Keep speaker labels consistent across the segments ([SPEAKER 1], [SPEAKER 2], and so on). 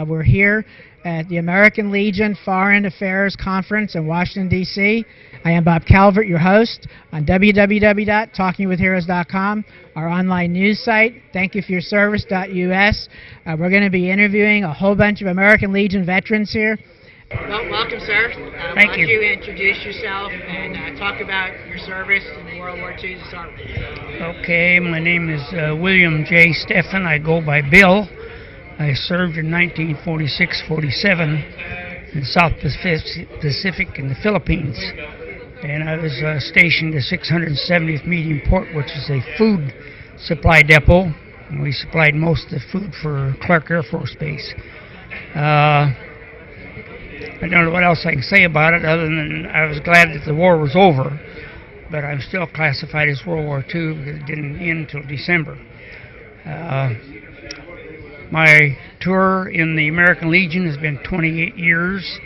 [SPEAKER 1] We're here at the American Legion Foreign Affairs Conference in Washington, D.C. I am Bob Calvert, your host on www.talkingwithheroes.com, our online news site. Thank you for your service.us. We're going to be interviewing a whole bunch of American Legion veterans here. Well, welcome, sir.
[SPEAKER 2] Thank
[SPEAKER 1] why
[SPEAKER 2] you.
[SPEAKER 1] don't you introduce yourself and talk about your service in World War II to start with?
[SPEAKER 2] Okay, my name is William J. Steffen. I go by Bill. I served in 1946-47 in the South Pacific in the Philippines. And I was stationed at 670th Medium Port, which is a food supply depot. And we supplied most of the food for Clark Air Force Base. I don't know what else I can say about it other than I was glad that the war was over, but I'm still classified as World War II because it didn't end until December. My tour in the American Legion has been 28 years.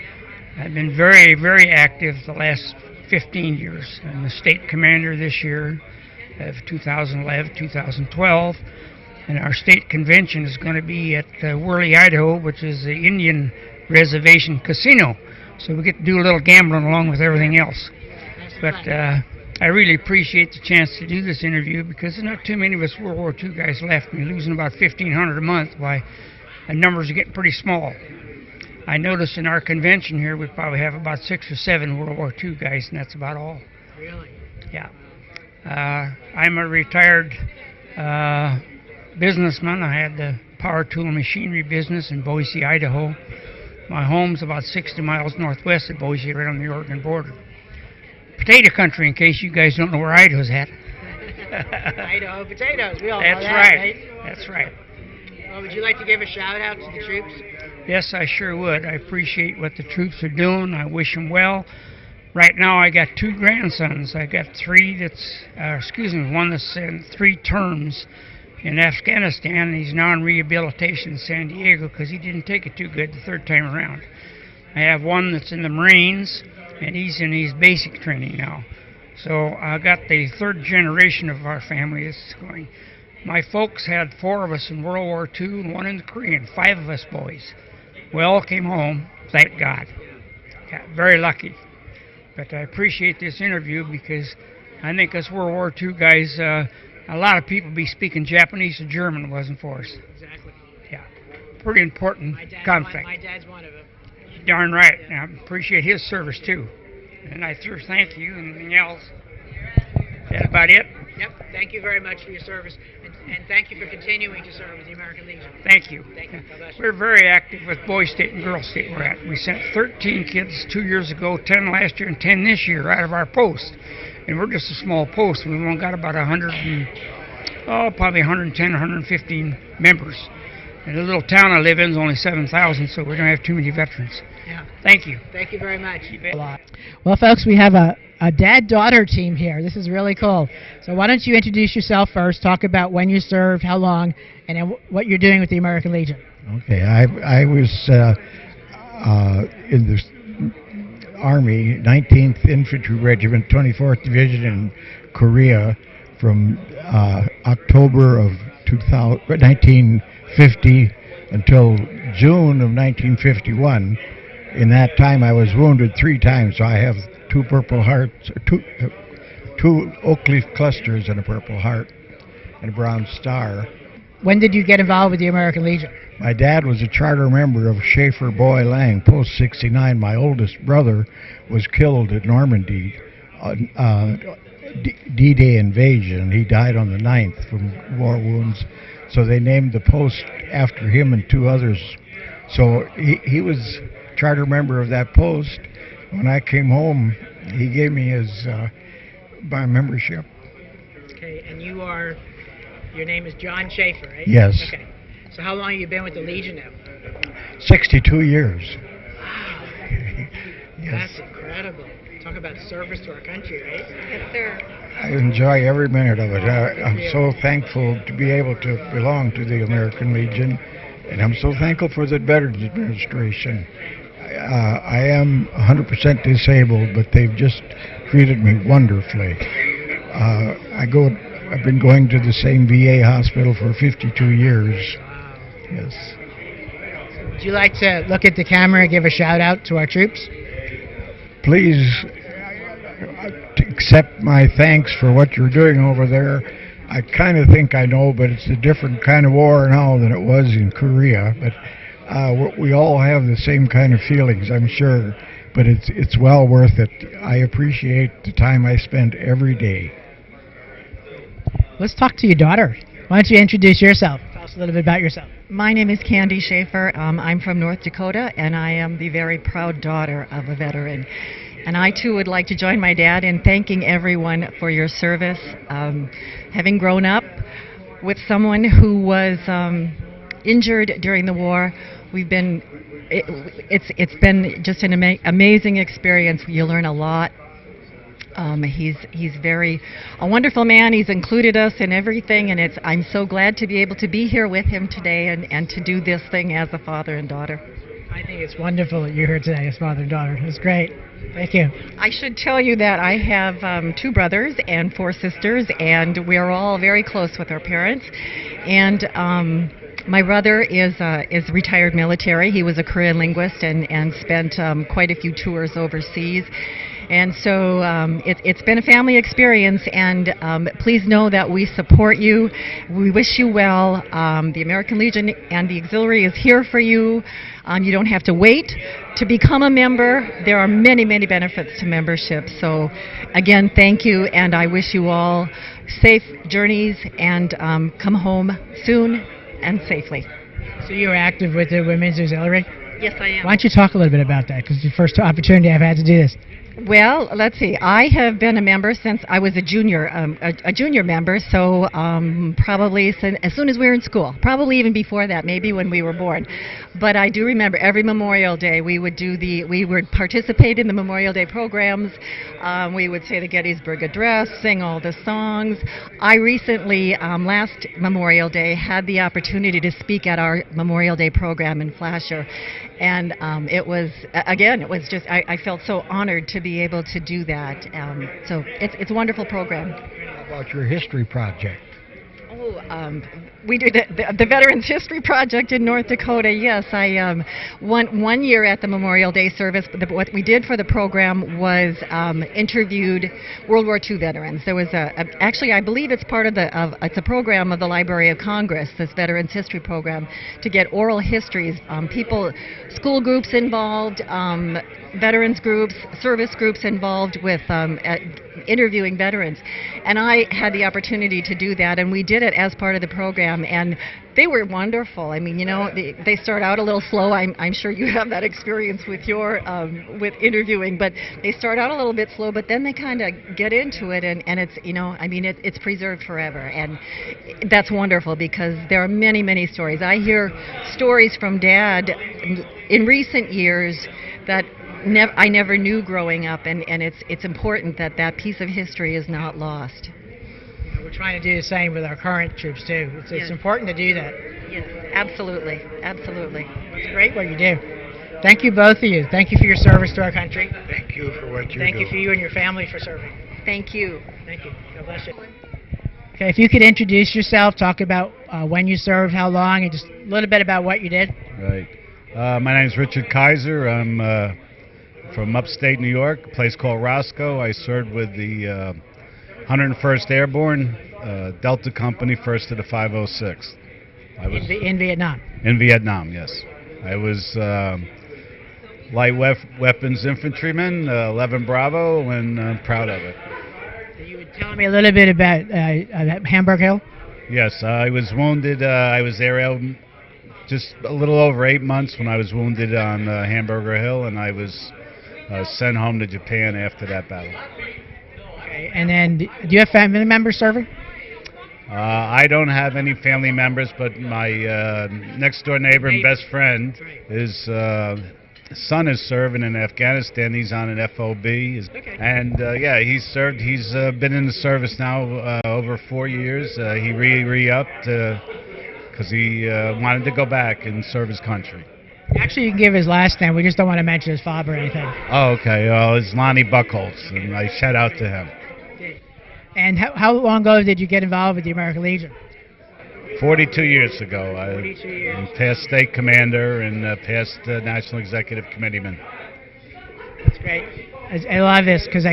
[SPEAKER 2] I've been very, very active the last 15 years. I'm the state commander this year of 2011-2012, and our state convention is going to be at Worley, Idaho, which is the Indian Reservation Casino, so we get to do a little gambling along with everything else. But I really appreciate the chance to do this interview because there's not too many of us World War II guys left. We're losing about 1,500 a month. Why, the numbers are getting pretty small. I noticed in our convention here we probably have about 6 or 7 World War II guys, and that's about all.
[SPEAKER 1] Really?
[SPEAKER 2] Yeah. I'm a retired businessman. I had the power tool and machinery business in Boise, Idaho. My home's about 60 miles northwest of Boise, right on the Oregon border. Potato country, in case you guys don't know where Idaho's at.
[SPEAKER 1] Idaho potatoes, we all
[SPEAKER 2] That's
[SPEAKER 1] know that,
[SPEAKER 2] right. That's right.
[SPEAKER 1] Well, would you like to give a shout out to the troops?
[SPEAKER 2] Yes, I sure would. I appreciate what the troops are doing. I wish them well. Right now, I got 2 grandsons. I got 3 one that's in 3 terms in Afghanistan, and he's now in rehabilitation in San Diego because he didn't take it too good the 3rd time around. I have one that's in the Marines, and he's in his basic training now. So I got the 3rd generation of our family that's going. My folks had 4 of us in World War II and 1 in the Korean, 5 of us boys. We all came home, thank God. Got very lucky. But I appreciate this interview because I think us World War II guys, a lot of people be speaking Japanese or German if it wasn't for us.
[SPEAKER 1] Exactly.
[SPEAKER 2] Yeah. Pretty important conflict.
[SPEAKER 1] My dad's one of them.
[SPEAKER 2] Darn right. And I appreciate his service, too. And I sure thank you and anything else. Is that about it?
[SPEAKER 1] Yep. Thank you very much for your service. And thank you for continuing to serve with the American Legion.
[SPEAKER 2] Thank you.
[SPEAKER 1] Thank you.
[SPEAKER 2] We're very active with Boy State and Girl State we're at. We sent 13 kids 2 years ago, 10 last year, and 10 this year out of our post. And we're just a small post. We've only got about probably 110, 115 members. And the little town I live in is only 7,000, so we don't have too many veterans.
[SPEAKER 1] Yeah.
[SPEAKER 2] Thank you.
[SPEAKER 1] Thank you very much.
[SPEAKER 2] You bet.
[SPEAKER 1] Well, folks, we have a dad-daughter team here. This is really cool. So why don't you introduce yourself first, talk about when you served, how long, and then what you're doing with the American Legion.
[SPEAKER 3] Okay, I was in the Army, 19th Infantry Regiment, 24th Division in Korea from October of 1950 until June of 1951. In that time, I was wounded 3 times, so I have 2 Purple Hearts, 2 oak leaf clusters and a Purple Heart and a Bronze Star.
[SPEAKER 1] When did you get involved with the American Legion?
[SPEAKER 3] My dad was a charter member of Schaefer Boy Lang, Post 69. My oldest brother was killed at Normandy, D-Day invasion. He died on the 9th from war wounds. So they named the post after him and 2 others. So he was charter member of that post. When I came home, he gave me his my membership.
[SPEAKER 1] Okay, and your name is John Schaefer, right?
[SPEAKER 3] Yes.
[SPEAKER 1] Okay. So how long have you been with the Legion now?
[SPEAKER 3] 62 years.
[SPEAKER 1] Wow.
[SPEAKER 3] Yes.
[SPEAKER 1] That's incredible. Talk about service to our country, right? Yes, sir.
[SPEAKER 3] I enjoy every minute of it. I'm so thankful to be able to belong to the American Legion, and I'm so thankful for the Veterans Administration. I am 100% disabled, but they've just treated me wonderfully. I've been going to the same VA hospital for 52 years.
[SPEAKER 1] Wow.
[SPEAKER 3] Yes.
[SPEAKER 1] Would you like to look at the camera and give a shout out to our troops?
[SPEAKER 3] Please accept my thanks for what you're doing over there. I kind of think I know, but it's a different kind of war now than it was in Korea. But we all have the same kind of feelings, I'm sure. But it's well worth it. I appreciate the time I spend every day.
[SPEAKER 1] Let's talk to your daughter. Why don't you introduce yourself? Tell us a little bit about yourself.
[SPEAKER 4] My name is Candy Schaefer. I'm from North Dakota, and I am the very proud daughter of a veteran. And I, too, would like to join my dad in thanking everyone for your service. Having grown up with someone who was injured during the war, it's been just an amazing experience. You learn a lot. He's a wonderful man. He's included us in everything, and I'm so glad to be able to be here with him today and to do this thing as a father and daughter.
[SPEAKER 1] I think it's wonderful that you're here today as father and daughter. It's great. Thank you.
[SPEAKER 4] I should tell you that I have 2 brothers and 4 sisters, and we are all very close with our parents. And my brother is retired military. He was a Korean linguist and spent quite a few tours overseas. And so it's been a family experience, and please know that we support you. We wish you well. The American Legion and the Auxiliary is here for you. You don't have to wait to become a member. There are many, many benefits to membership. So, again, thank you, and I wish you all safe journeys and come home soon and safely.
[SPEAKER 1] So you're active with the Women's Auxiliary?
[SPEAKER 4] Yes, I am.
[SPEAKER 1] Why don't you talk a little bit about that? Because it's the first opportunity I've had to do this.
[SPEAKER 4] Well, let's see. I have been a member since I was a junior member, so probably as soon as we were in school, probably even before that, maybe when we were born. But I do remember every Memorial Day we would participate in the Memorial Day programs. We would say the Gettysburg Address, sing all the songs. I recently, last Memorial Day, had the opportunity to speak at our Memorial Day program in Flasher. And it was just, I felt so honored to be able to do that. So it's a wonderful program.
[SPEAKER 3] How about your history project?
[SPEAKER 4] We do the Veterans History Project in North Dakota. Yes, I one year at the Memorial Day service. What we did for the program was interviewed World War II veterans. There was actually, I believe it's part of it's a program of the Library of Congress, this Veterans History Program, to get oral histories. School groups involved, veterans groups, service groups involved with interviewing veterans. And I had the opportunity to do that, and we did it as part of the program, and they were wonderful. I mean, they start out a little slow. I'm sure you have that experience with your with interviewing, but they start out a little bit slow, but then they kind of get into it, and it's, it's preserved forever, and that's wonderful because there are many, many stories. I hear stories from Dad in recent years that I never knew growing up, and it's important that piece of history is not lost.
[SPEAKER 1] We're trying to do the same with our current troops too. It's
[SPEAKER 4] Yes.
[SPEAKER 1] important to do that.
[SPEAKER 4] Yes, absolutely, absolutely.
[SPEAKER 1] It's great what you do. Thank you, both of you. Thank you for your service to our country.
[SPEAKER 3] Thank you for what you're
[SPEAKER 1] Thank
[SPEAKER 3] doing.
[SPEAKER 1] you for you and your family for serving.
[SPEAKER 4] Thank you.
[SPEAKER 1] Thank you. God bless you. Okay, if you could introduce yourself, talk about when you served, how long, and just a little bit about what you did.
[SPEAKER 5] Right. My name is Richard Kaiser. I'm from upstate New York, a place called Roscoe. I served with the 101st Airborne, Delta Company, 1st to the 506th. I was
[SPEAKER 1] In Vietnam.
[SPEAKER 5] in Vietnam, yes. I was light weapons infantryman, 11 Bravo, and I'm proud of it.
[SPEAKER 1] You would tell me a little bit about Hamburg Hill?
[SPEAKER 5] Yes, I was wounded. I was there just a little over 8 months when I was wounded on Hamburger Hill, and I was sent home to Japan after that battle.
[SPEAKER 1] Okay, and then do you have family members serving?
[SPEAKER 5] I don't have any family members, but my next door neighbor and best friend, his son is serving in Afghanistan. He's on an FOB, and yeah, he's served. He's been in the service now over 4 years. He re-upped because he wanted to go back and serve his country.
[SPEAKER 1] Actually, you can give his last name. We just don't want to mention his father or anything.
[SPEAKER 5] Oh, okay. Well, it's Lonnie Buckholz, and I shout out to him.
[SPEAKER 1] And how long ago did you get involved with the American Legion?
[SPEAKER 5] 42 years ago.
[SPEAKER 1] 42 years.
[SPEAKER 5] I'm past state commander and past national executive committeeman.
[SPEAKER 1] That's great. I love this because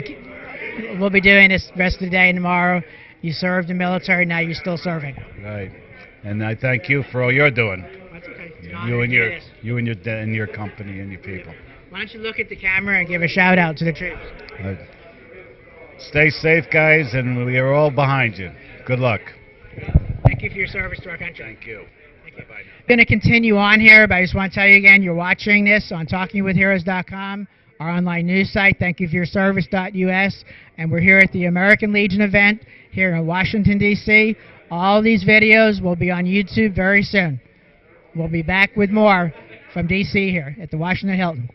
[SPEAKER 1] we'll be doing this the rest of the day and tomorrow. You served in the military, now you're still serving.
[SPEAKER 5] Right. And I thank you for all you're doing.
[SPEAKER 1] That's okay.
[SPEAKER 5] You and your company and your people.
[SPEAKER 1] Why don't you look at the camera and give a shout out to the troops?
[SPEAKER 5] Stay safe, guys, and we are all behind you. Good luck.
[SPEAKER 1] Thank you for your service to our country.
[SPEAKER 5] Thank you. Bye-bye.
[SPEAKER 1] I'm going to continue on here, but I just want to tell you again, you're watching this on TalkingWithHeroes.com, our online news site. Thank you for your service.us. And we're here at the American Legion event here in Washington, D.C. All these videos will be on YouTube very soon. We'll be back with more from D.C. here at the Washington Hilton.